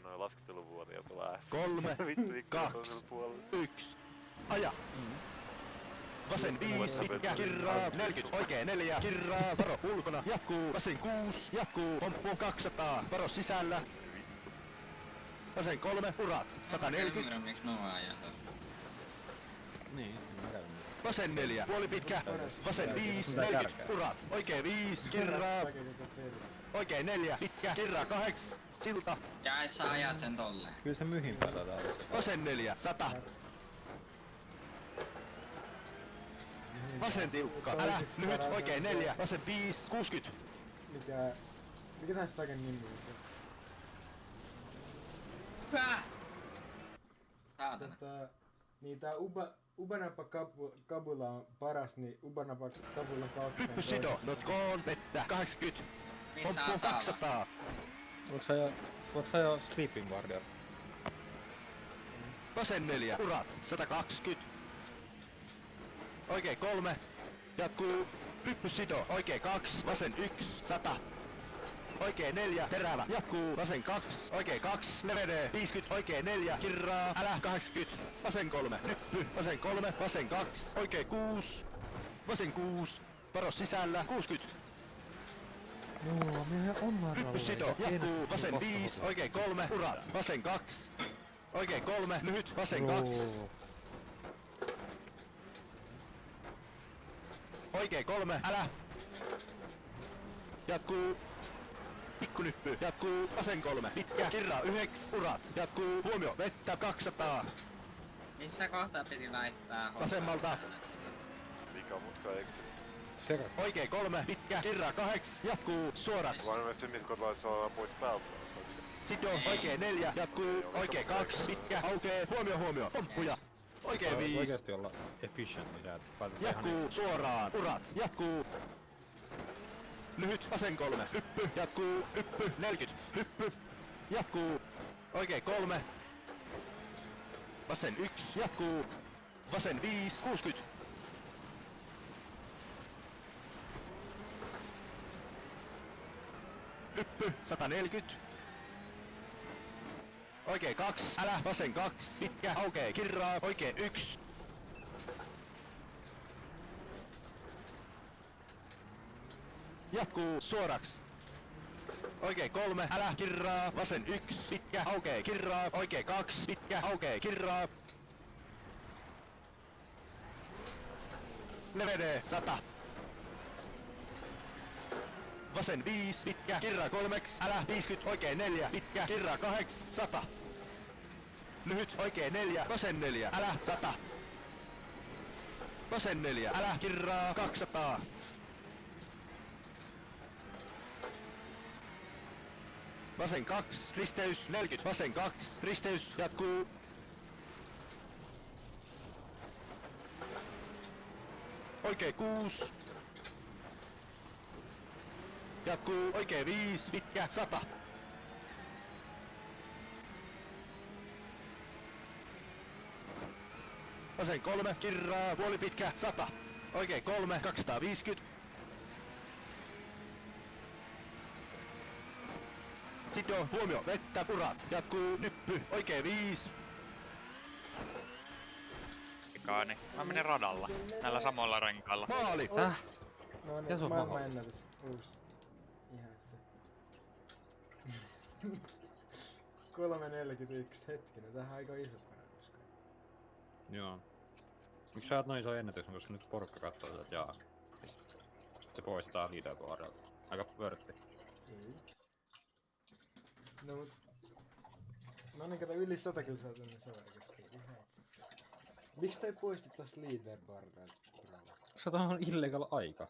noin lasketteluvuoria pelaa F. 3, Vittu, ikkuna 2, puolella. 1. Aja! Vasen 5, pitkä, kirraa, 40, oikee 4, kirraa, varo ulkona, jatkuu, vasen 6, jatkuu, pomppu 200, varo sisällä. Vasen 3, urat, 140. Ymmärrän miksi Nova ajaa tuossa. Niin, mä käyn nyt. Vasen 4, puoli pitkä, vasen 5, 40, urat, oikee 5, kirraa, oikee 4, pitkä, kirraa 8, silta, Ja et sä ajat sen tolleen. Kyllä se myhin päällä täällä. vasen 4, 100. Vasen tiukka, älä, lyhyt, oikee 4, vasen 5, 60. Mikä tää stagen nimi on se? Pää! Saatana. Niin tää Ubanapa Kabula on paras, niin Ubanapa Kabula 2 Hyppy sido, notkoon, vettä, 80. Missä Pomppu on saava? 200. Voitko sä jo Sleeping Warrior? Vasen 4, urat, 120. Oikee 3, jatkuu, hyppy sido, oikee 2, vasen 1, 100. Oikee 4, terävä, jatkuu, vasen 2, oikee 2, levenee, 50, oikee 4, kirraa, älä, 80. Vasen 3, hyppy, vasen 3, vasen 2, oikee 6, vasen 6, varo sisällä, 60. Joo, miehän on Hyppy sido, jatkuu, vasen 5, oikee 3, urat, vasen 2. Oikee 3, lyhyt, vasen 2. Oikee 3, älä. Jatkuu. Pikkunyppy, jatkuu, vasen 3, pitkä, kirraa 9, urat, jatkuu, huomio, vettä 200. Missä kohtaa piti laittaa hommaa? Vasemmalta. Vika mutka exit. Sekä. Oikee 3, pitkä, kirraa 8, jatkuu, suoraksi. Vaan myös se, missä kotilaisessa ollaan pois päältä. Sido, oikee 4, jatkuu, oikee 2, pitkä, aukee, huomio, pomppuja. Oikee 5, Oikeesti olla efficient, mitä et päätä ihan jatkuu, suoraan, urat, jatkuu. Lyhyt, vasen 3, hyppy, jatkuu, hyppy, 40, hyppy, jatkuu, oikee 3, vasen 1, jatkuu, vasen 5, 60. Hyppy, 140. Oikee 2, älä, vasen 2, pitkä, aukee, kirraa, oikee 1. Jatkuu suoraks. Oikee 3, älä, kirraa, vasen 1, pitkä, aukee, kirraa, oikee 2, pitkä, aukee, kirraa. Levenee, 100. Vasen 5, pitkä, kirraa 3, älä, 50, oikee 4, pitkä, kirraa 8, 100. Lyhyt, oikee 4, vasen 4, älä, 100. Vasen 4, älä, kirraa 200. Vasen 2, risteys 40, vasen 2, risteys jatkuu. Oikee 6. Jatkuu, oikee 5, pitkä, 100. Vasen 3, kirraa, puoli pitkä, 100. Oikee 3, 250. Sido, huomio, vettä, urat, jatkuu, nyppy, oikee 5. Kaani. Mä menin radalla. Näillä samoilla renkailla. Maali! No Ja sun niin, maha. maailmanennätys. Uusi. Ihan se. 3.41, hetkinen, tähän on aika iso parannus. Joo. Miksi sä oot noin iso ennätyksen, koska nyt porukka katsoo tätä jaa. Se poistaa leaderboardilta. Aika vörtti. Ei. No mut... No niin, kato yli 100 kyllä saa tänne savarikaspiin. Miksi toi poistettais leaderboardilta? Se on illegal aika.